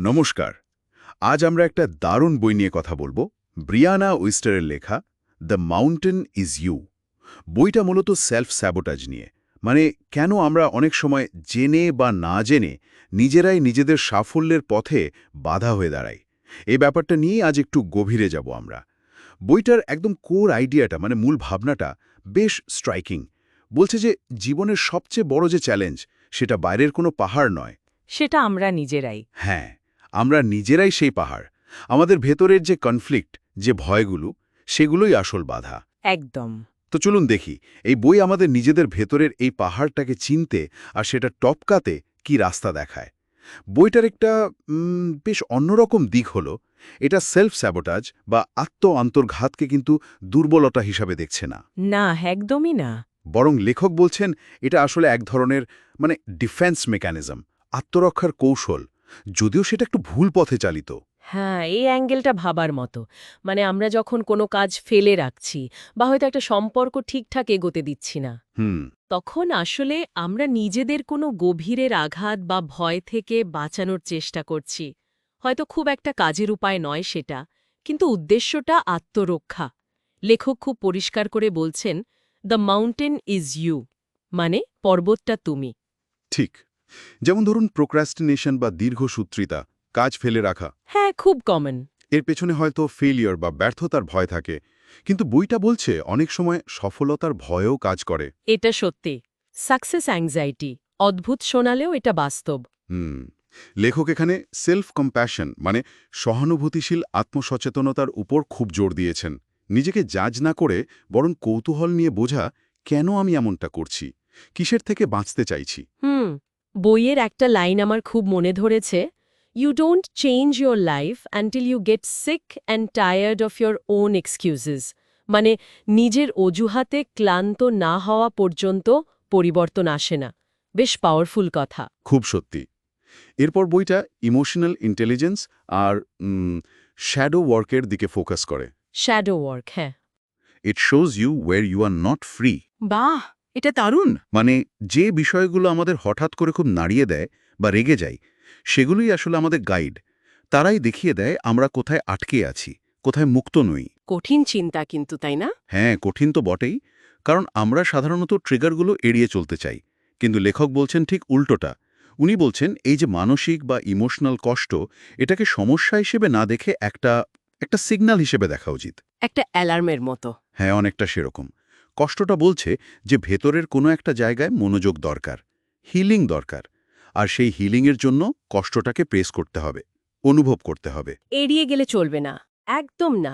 নমস্কার। আজ আমরা একটা দারুণ বই নিয়ে কথা বলবো। ব্রিয়ানা উইস্টারের লেখা দ্য মাউন্টেন ইজ ইউ। বইটা মূলত সেলফ স্যাবোটাজ নিয়ে, মানে কেন আমরা অনেক সময় জেনে বা না জেনে নিজেরাই নিজেদের সাফল্যের পথে বাধা হয়ে দাঁড়াই। এই ব্যাপারটা নিয়েই আজ একটু গভীরে যাব আমরা। বইটার একদম কোর আইডিয়াটা, মানে মূল ভাবনাটা বেশ স্ট্রাইকিং। বলছে যে জীবনের সবচেয়ে বড় যে চ্যালেঞ্জ, সেটা বাইরের কোনো পাহাড় নয়। সেটা আমরা নিজেরাই। হ্যাঁ, আমরা নিজেরাই সেই পাহাড়। আমাদের ভেতরের যে কনফ্লিক্ট, যে ভয়গুলো, সেগুলোই আসল বাধা। একদম। তো চলুন দেখি, এই বই আমাদের নিজেদের ভেতরের এই পাহাড়টাকে চিনতে আর সেটা টপকাতে কি রাস্তা দেখায়। বইটার একটা বেশ অন্যরকম দিক হলো, এটা সেলফ স্যাবোটাজ বা আত্ম-আন্তর্ঘাতকে কিন্তু দুর্বলতা হিসাবে দেখছে না। না, একদমই না। বরং লেখক বলছেন এটা আসলে এক ধরনের ডিফেন্স মেকানিজম, আত্মরক্ষার কৌশল, যদিও সেটা একটু ভুল পথে চালিত। হ্যাঁ, এই অ্যাঙ্গেলটা ভাবার মতো। মানে আমরা যখন কোনো কাজ ফেলে রাখছি বা হয়তো একটা সম্পর্ক ঠিকঠাক এগোতে দিচ্ছি না, হুম, তখন আসলে আমরা নিজেদের কোনো গভীরের আঘাত বা ভয় থেকে বাঁচানোর চেষ্টা করছি। হয়তো খুব একটা কাজের উপায় নয় সেটা, কিন্তু উদ্দেশ্যটা আত্মরক্ষা। লেখক খুব পরিষ্কার করে বলছেন, দ্য মাউন্টেন ইজ ইউ, মানে পর্বতটা তুমি। ঠিক। যেমন ধরুন প্রোক্রাস্টিনেশন বা দীর্ঘসূত্রিতা, কাজ ফেলে রাখা। হ্যাঁ, খুব কমন। এর পেছনে হয়তো ফেলিয়র বা ব্যর্থতার ভয় থাকে, কিন্তু বইটা বলছে অনেক সময় সফলতার ভয়ও কাজ করে। এটা সত্যি। সাকসেস অ্যাংজাইটি অদ্ভুত শোনালেও এটা বাস্তব। হুম, লেখক এখানে সেলফ কম্প্যাশন, মানে সহানুভূতিশীল আত্মসচেতনতার উপর খুব জোর দিয়েছেন। নিজেকে জাজ না করে বরং কৌতূহল নিয়ে বোঝা, কেন আমি এমনটা করছি, কিসের থেকে বাঁচতে চাইছি। বইয়ের একটা লাইন আমার খুব মনে ধরেছে, you don't change your life until you get sick and tired of your own excuses. মানে নিজের অজুহাতে ক্লান্ত না হওয়া পর্যন্ত পরিবর্তন আসে না। বেশ পাওয়ারফুল কথা। খুব সত্যি। এরপর বইটা ইমোশনাল ইন্টেলিজেন্স আর শ্যাডো ওয়ার্কের দিকে ফোকাস করে। শ্যাডো ওয়ার্ক, হ্যাঁ। It shows you where you are not free. বাহ, এটা দারুণ। মানে যে বিষয়গুলো আমাদের হঠাৎ করে খুব নাড়িয়ে দেয় বা রেগে যায়, সেগুলোই আসলে আমাদের গাইড। তারাই দেখিয়ে দেয় আমরা কোথায় আটকে আছি, কোথায় মুক্ত নই। কঠিন চিন্তা কিন্তু, তাই না? হ্যাঁ, কঠিন তো বটেই, কারণ আমরা সাধারণত ট্রিগারগুলো এড়িয়ে চলতে চাই। কিন্তু লেখক বলছেন ঠিক উল্টোটা। উনি বলছেন এই যে মানসিক বা ইমোশনাল কষ্ট, এটাকে সমস্যা হিসেবে না দেখে একটা একটা সিগন্যাল হিসেবে দেখা উচিত। একটা অ্যালার্মের মতো। হ্যাঁ, অনেকটা সেরকম। কষ্টটা বলছে যে ভেতরের কোনো একটা জায়গায় মনোযোগ দরকার, হিলিং দরকার। আর সেই হিলিংয়ের জন্য কষ্টটাকে প্রেস করতে হবে, অনুভব করতে হবে। এড়িয়ে গেলে চলবে না। একদম না।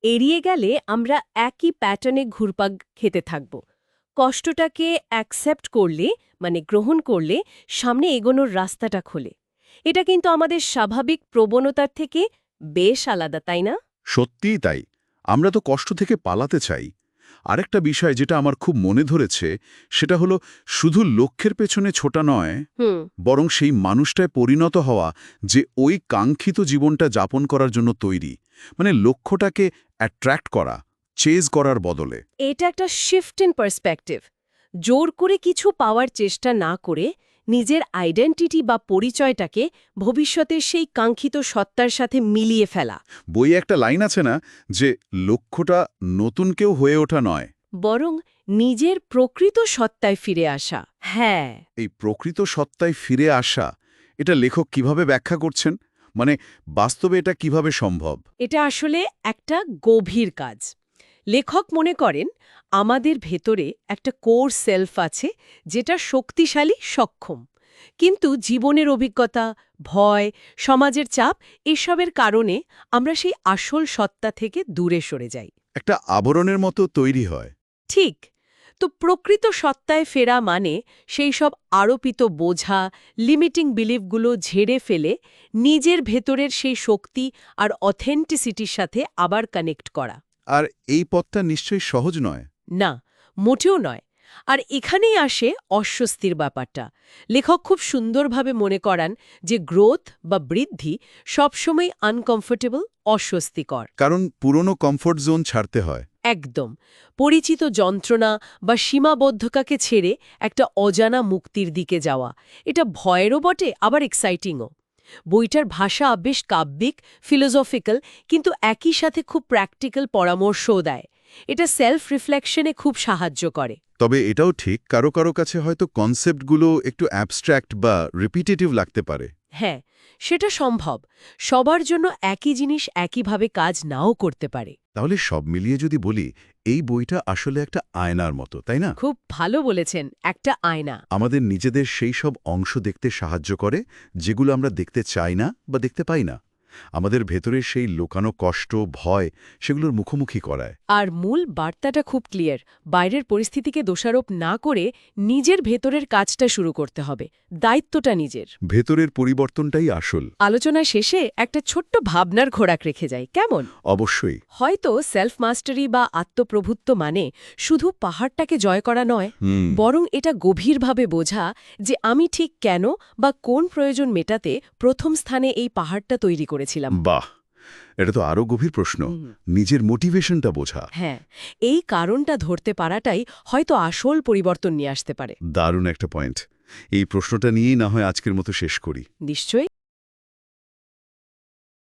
এড়িয়ে গেলে আমরা একই প্যাটার্নে ঘুরপাক খেতে থাকব। কষ্টটাকে অ্যাকসেপ্ট করলে, মানে গ্রহণ করলে, সামনে এগোনোর রাস্তাটা খোলে। এটা কিন্তু আমাদের স্বাভাবিক প্রবণতার থেকে বেশ আলাদা, তাই না? সত্যিই তাই। আমরা তো কষ্ট থেকে পালাতে চাই। আরেকটা বিষয় যেটা আমার খুব মনে ধরেছে, সেটা হলো শুধু লক্ষ্যের পেছনে ছোটা নয়, হুম। বরং সেই মানুষটায় পরিণত হওয়া যে ওই কাঙ্ক্ষিত জীবনটা যাপন করার জন্য তৈরি। মানে লক্ষ্যটাকে অ্যাট্রাক্ট করা, চেজ করার বদলে। এটা একটা শিফট ইন পার্সপেক্টিভ। জোর করে কিছু পাওয়ার চেষ্টা না করে নিজের আইডেন্টিটি বা পরিচয়টাকে ভবিষ্যতের সেই কাঙ্ক্ষিত সত্তার সাথে মিলিয়ে ফেলা। বইয়ে একটা লাইন আছে না, যে লক্ষ্যটা নতুন কেউ হয়ে ওঠা নয়, বরং নিজের প্রকৃত সত্তায় ফিরে আসা। হ্যাঁ। এই প্রকৃত সত্তায় ফিরে আসা, এটা লেখক কিভাবে ব্যাখ্যা করছেন? মানে বাস্তবে এটা কিভাবে সম্ভব? এটা আসলে একটা গভীর কাজ। লেখক মনে করেন আমাদের ভেতরে একটা কোর সেলফ আছে, যেটা শক্তিশালী, সক্ষম। কিন্তু জীবনের অভিজ্ঞতা, ভয়, সমাজের চাপ, এসবের কারণে আমরা সেই আসল সত্তা থেকে দূরে সরে যাই। একটা আবরণের মতো তৈরি হয়। ঠিক। তো প্রকৃত সত্তায় ফেরা মানে সেই সব আরোপিত বোঝা, লিমিটিং বিলিফগুলো ঝেড়ে ফেলে নিজের ভেতরের সেই শক্তি আর অথেন্টিসিটির সাথে আবার কানেক্ট করা। আর এই পথটা নিশ্চয়ই সহজ নয়। না, মোটেও নয়। আর এখানেই আসে অস্বস্তির ব্যাপারটা। লেখক খুব সুন্দরভাবে মনে করান যে গ্রোথ বা বৃদ্ধি সবসময় আনকমফোর্টেবল, অস্বস্তিকর। কারণ পুরনো কমফোর্ট জোন ছাড়তে হয়। একদম। পরিচিত যন্ত্রণা বা সীমাবদ্ধতাকে ছেড়ে একটা অজানা মুক্তির দিকে যাওয়া, এটা ভয়েরও বটে, আবার এক্সাইটিংও। বইটার ভাষা বেশ কাব্যিক, ফিলোসফিক্যাল, কিন্তু একই সাথে খুব প্র্যাকটিক্যাল পরামর্শও দেয়। এটা সেলফ রিফ্লেকশনে খুব সাহায্য করে। তবে এটাও ঠিক, কারো কারো কাছে হয়তো কনসেপ্টগুলো একটু অ্যাবস্ট্র্যাক্ট বা রিপিটেটিভ লাগতে পারে। হ্যাঁ, সেটা সম্ভব। সবার জন্য একই জিনিস একইভাবে কাজ নাও করতে পারে। তাহলে সব মিলিয়ে যদি বলি, এই বইটা আসলে একটা আয়নার মতো, তাই না? খুব ভালো বলেছেন, একটা আয়না। আমাদের নিজেদের সেই সব অংশ দেখতে সাহায্য করে যেগুলো আমরা দেখতে চাই না বা দেখতে পাই না। আমাদের ভেতরের সেই লুকানো কষ্ট, ভয়, সেগুলোর মুখোমুখি করায়। আর মূল বার্তাটা খুব ক্লিয়ার। বাইরের পরিস্থিতিকে দোষারোপ না করে নিজের ভেতরের কাজটা শুরু করতে হবে। দায়িত্বটা নিজের। ভেতরের পরিবর্তনটাই আসল। আলোচনা শেষে একটা ছোট্ট ভাবনার খোরাক রেখে যায়, কেমন? অবশ্যই। হয়তো সেলফ মাস্টারি বা আত্মপ্রভুত্ব মানে শুধু পাহাড়টাকে জয় করা নয়, বরং এটা গভীরভাবে বোঝা যে আমি ঠিক কেন বা কোন প্রয়োজন মেটাতে প্রথম স্থানে এই পাহাড়টা তৈরি করেছিলাম। বাহ, এটা তো আরও গভীর প্রশ্ন। নিজের মোটিভেশনটা বোঝা। হ্যাঁ, এই কারণটা ধরতে পারাটাই হয়তো আসল পরিবর্তন নিয়ে আসতে পারে। দারুণ একটা পয়েন্ট। এই প্রশ্নটা নিয়েই না হয় আজকের মতো শেষ করি। নিশ্চয়ই।